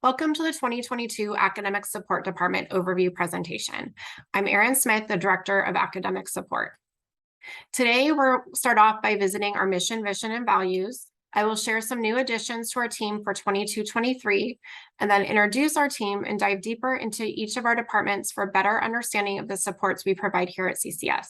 Welcome to the 2022 Academic Support Department Overview presentation. I'm Erin Smith, the Director of Academic Support. Today, we'll start off by visiting our mission, vision, and values. I will share some new additions to our team for 22-23, and then introduce our team and dive deeper into each of our departments for a better understanding of the supports we provide here at CCS.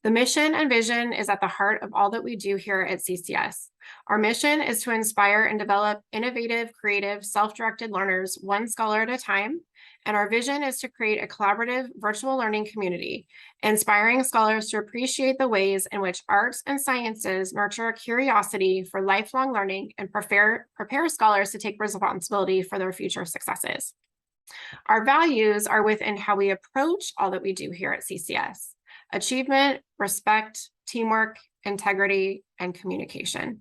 The mission and vision is at the heart of all that we do here at CCS. Our mission is to inspire and develop innovative, creative, self-directed learners, one scholar at a time. And our vision is to create a collaborative virtual learning community, inspiring scholars to appreciate the ways in which arts and sciences nurture a curiosity for lifelong learning and prepare scholars to take responsibility for their future successes. Our values are within how we approach all that we do here at CCS: achievement, respect, teamwork, integrity, and communication.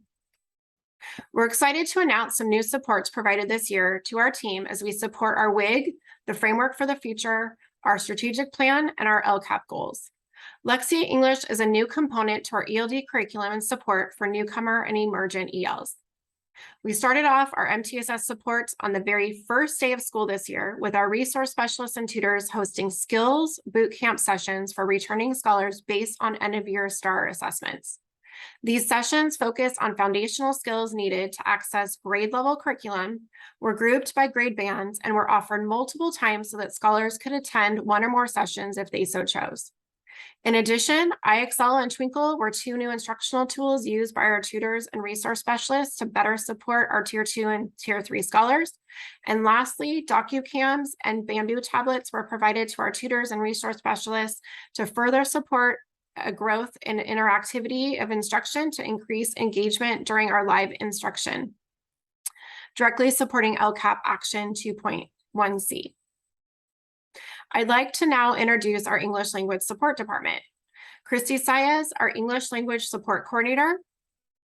We're excited to announce some new supports provided this year to our team as we support our WIG, the Framework for the Future, our strategic plan, and our LCAP goals. Lexia English is a new component to our ELD curriculum and support for newcomer and emergent ELs. We started off our MTS Support on the very first day of school this year with our resource specialists and tutors hosting skills bootcamp sessions for returning scholars based on end-of-year STAR assessments. These sessions focus on foundational skills needed to access grade-level curriculum, were grouped by grade bands, and were offered multiple times so that scholars could attend one or more sessions if they so chose. In addition, iExcel and Twinkle were two new instructional tools used by our tutors and resource specialists to better support our Tier 2 and Tier 3 scholars. And lastly, DocuCams and Bamboo tablets were provided to our tutors and resource specialists to further support a growth in interactivity of instruction to increase engagement during our live instruction, directly supporting LCAP Action 2.1c. I'd like to now introduce our English Language Support Department. Christy Saez, our English Language Support Coordinator,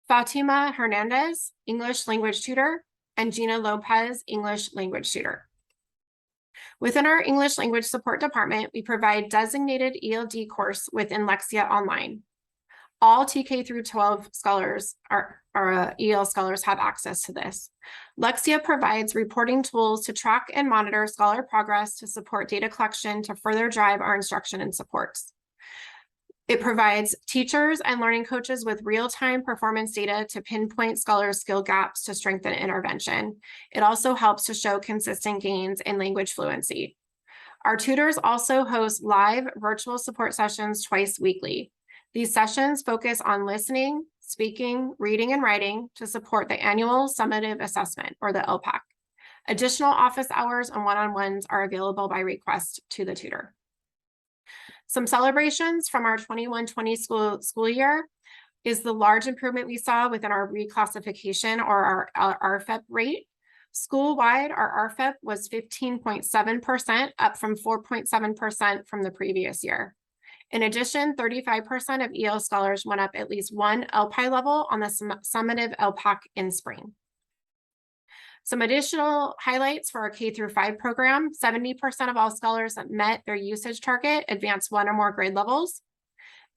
Fatima Hernandez, English Language Tutor, and Gina Lopez, English Language Tutor. Within our English Language Support Department, we provide designated ELD course within Lexia Online. All TK through 12 scholars, our EL scholars, have access to this. Lexia provides reporting tools to track and monitor scholar progress to support data collection to further drive our instruction and supports. It provides teachers and learning coaches with real-time performance data to pinpoint scholars' skill gaps to strengthen intervention. It also helps to show consistent gains in language fluency. Our tutors also host live virtual support sessions twice weekly. These sessions focus on listening, speaking, reading, and writing to support the annual summative assessment, or the LPAC. Additional office hours and one-on-ones are available by request to the tutor. Some celebrations from our 21-20 school year is the large improvement we saw within our reclassification, or our RFEP rate. School-wide, our RFEP was 15.7%, up from 4.7% from the previous year. In addition, 35% of EL scholars went up at least one LPI level on the summative LPAC in spring. Some additional highlights for our K-5 program: 70% of all scholars that met their usage target advanced one or more grade levels,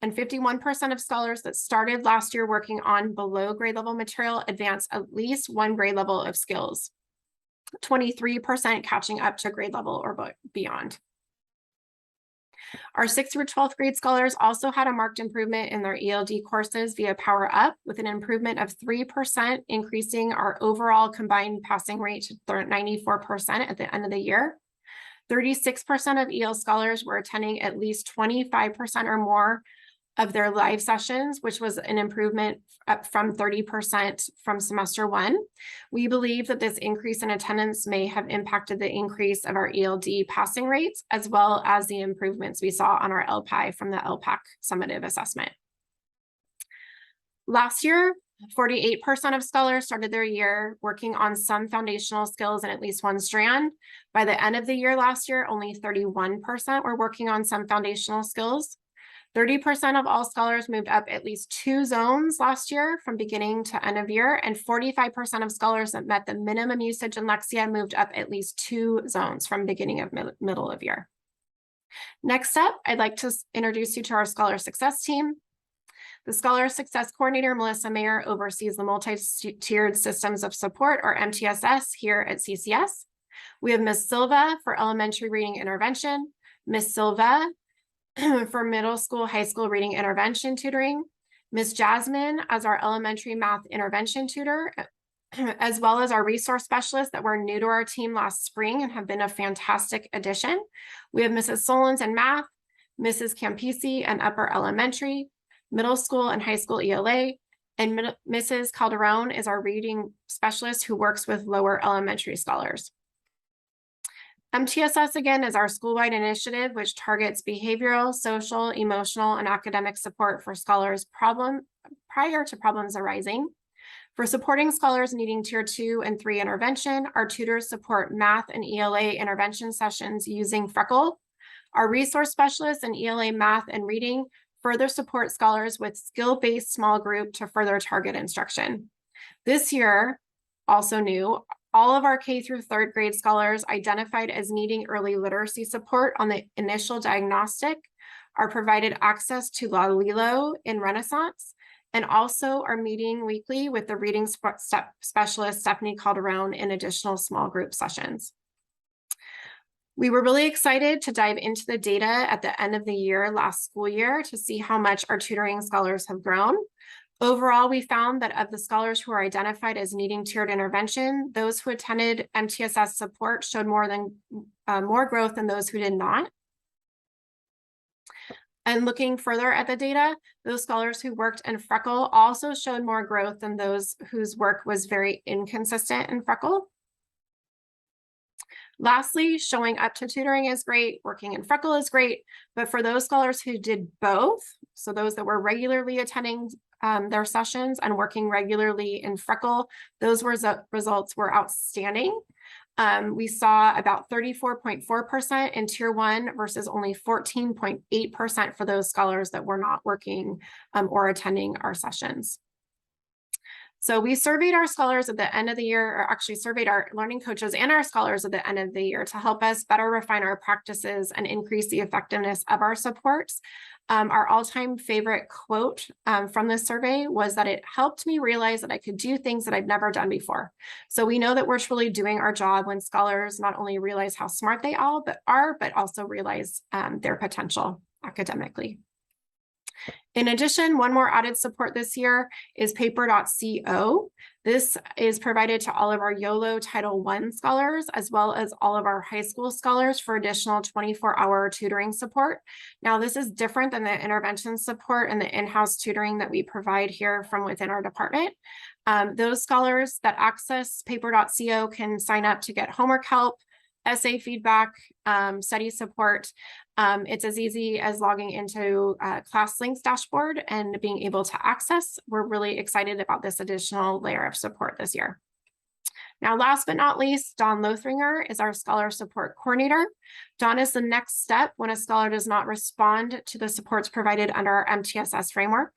and 51% of scholars that started last year working on below grade level material advanced at least one grade level of skills, 23% catching up to grade level or beyond. Our 6th through 12th grade scholars also had a marked improvement in their ELD courses via Power Up, with an improvement of 3%, increasing our overall combined passing rate to 94% at the end of the year. 36% of EL scholars were attending at least 25% or more of their live sessions, which was an improvement up from 30% from semester 1. We believe that this increase in attendance may have impacted the increase of our ELD passing rates, as well as the improvements we saw on our LPI from the LPAC summative assessment. Last year, 48% of scholars started their year working on some foundational skills in at least one strand. By the end of the year last year, only 31% were working on some foundational skills. 30% of all scholars moved up at least 2 zones last year from beginning to end of year, and 45% of scholars that met the minimum usage in Lexia moved up at least 2 zones from beginning of middle of year. Next up, I'd like to introduce you to our Scholar Success team. The Scholar Success Coordinator, Melissa Mayer, oversees the multi-tiered systems of support, or MTSS, here at CCS. We have Ms. Silva for elementary reading intervention, Ms. Silva for middle school, high school reading intervention tutoring, Ms. Jasmine as our elementary math intervention tutor, as well as our resource specialists that were new to our team last spring and have been a fantastic addition. We have Mrs. Solons in math, Mrs. Campisi in upper elementary, middle school and high school ELA, and Mrs. Calderon is our reading specialist who works with lower elementary scholars. MTSS, again, is our school-wide initiative, which targets behavioral, social, emotional, and academic support for scholars prior to problems arising. For supporting scholars needing Tier 2 and 3 intervention, our tutors support math and ELA intervention sessions using Freckle. Our resource specialists in ELA math and reading further support scholars with skill-based small group to further target instruction. This year, also new, all of our K through 3rd grade scholars identified as needing early literacy support on the initial diagnostic are provided access to La Lilo in Renaissance, and also are meeting weekly with the reading specialist, Stephanie Calderon, in additional small group sessions. We were really excited to dive into the data at the end of the year last school year to see how much our tutoring scholars have grown. Overall, we found that of the scholars who are identified as needing tiered intervention, those who attended MTSS support showed more growth than those who did not. And looking further at the data, those scholars who worked in Freckle also showed more growth than those whose work was very inconsistent in Freckle. Lastly, showing up to tutoring is great, working in Freckle is great, but for those scholars who did both, so those that were regularly attending their sessions and working regularly in Freckle, those results were outstanding. We saw about 34.4% in Tier 1 versus only 14.8% for those scholars that were not working or attending our sessions. So we surveyed our scholars at the end of the year, or actually surveyed our learning coaches and our scholars at the end of the year to help us better refine our practices and increase the effectiveness of our supports. Our all-time favorite quote from this survey was that it helped me realize that I could do things that I've never done before. So we know that we're truly doing our job when scholars not only realize how smart they are, but also realize their potential academically. In addition, one more added support this year is Paper.co. This is provided to all of our YOLO Title I scholars, as well as all of our high school scholars for additional 24-hour tutoring support. Now, this is different than the intervention support and the in-house tutoring that we provide here from within our department. Those scholars that access Paper.co can sign up to get homework help, essay feedback, study support. It's as easy as logging into ClassLink's dashboard and being able to access. We're really excited about this additional layer of support this year. Now, last but not least, Dawn Lothringer is our Scholar Support Coordinator. Dawn is the next step when a scholar does not respond to the supports provided under our MTSS framework.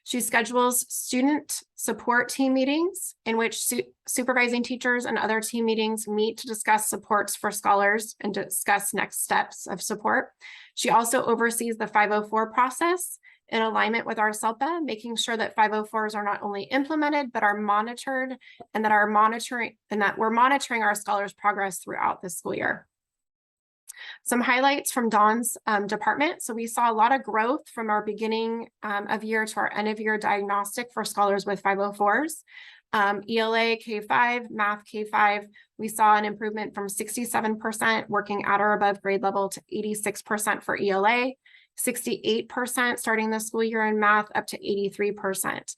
She schedules student support team meetings in which supervising teachers and other team meetings meet to discuss supports for scholars and discuss next steps of support. She also oversees the 504 process in alignment with our SELPA, making sure that 504s are not only implemented, but are monitored and that we're monitoring our scholars' progress throughout the school year. Some highlights from Dawn's department. So we saw a lot of growth from our beginning of year to our end of year diagnostic for scholars with 504s. ELA K5, Math K5, we saw an improvement from 67% working at or above grade level to 86% for ELA. 68% starting the school year in math up to 83%.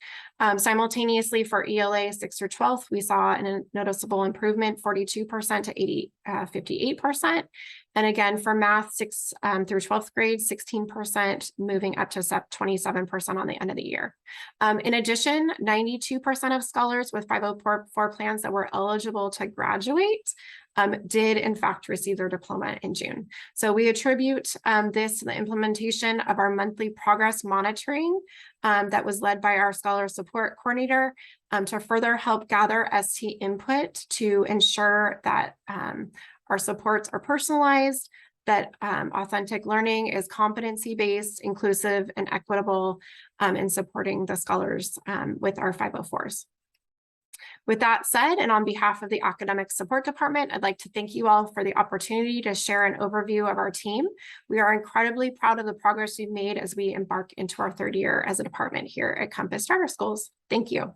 Simultaneously for ELA 6th through 12th, we saw a noticeable improvement, 42% to 58%. And again, for math 6th through 12th grade, 16%, moving up to 27% on the end of the year. In addition, 92% of scholars with 504 plans that were eligible to graduate did in fact receive their diploma in June. So we attribute this to the implementation of our monthly progress monitoring that was led by our Scholar Support Coordinator to further help gather ST input to ensure that our supports are personalized, that authentic learning is competency-based, inclusive, and equitable in supporting the scholars with our 504s. With that said, and on behalf of the Academic Support Department, I'd like to thank you all for the opportunity to share an overview of our team. We are incredibly proud of the progress we've made as we embark into our third year as a department here at Compass Charter Schools. Thank you.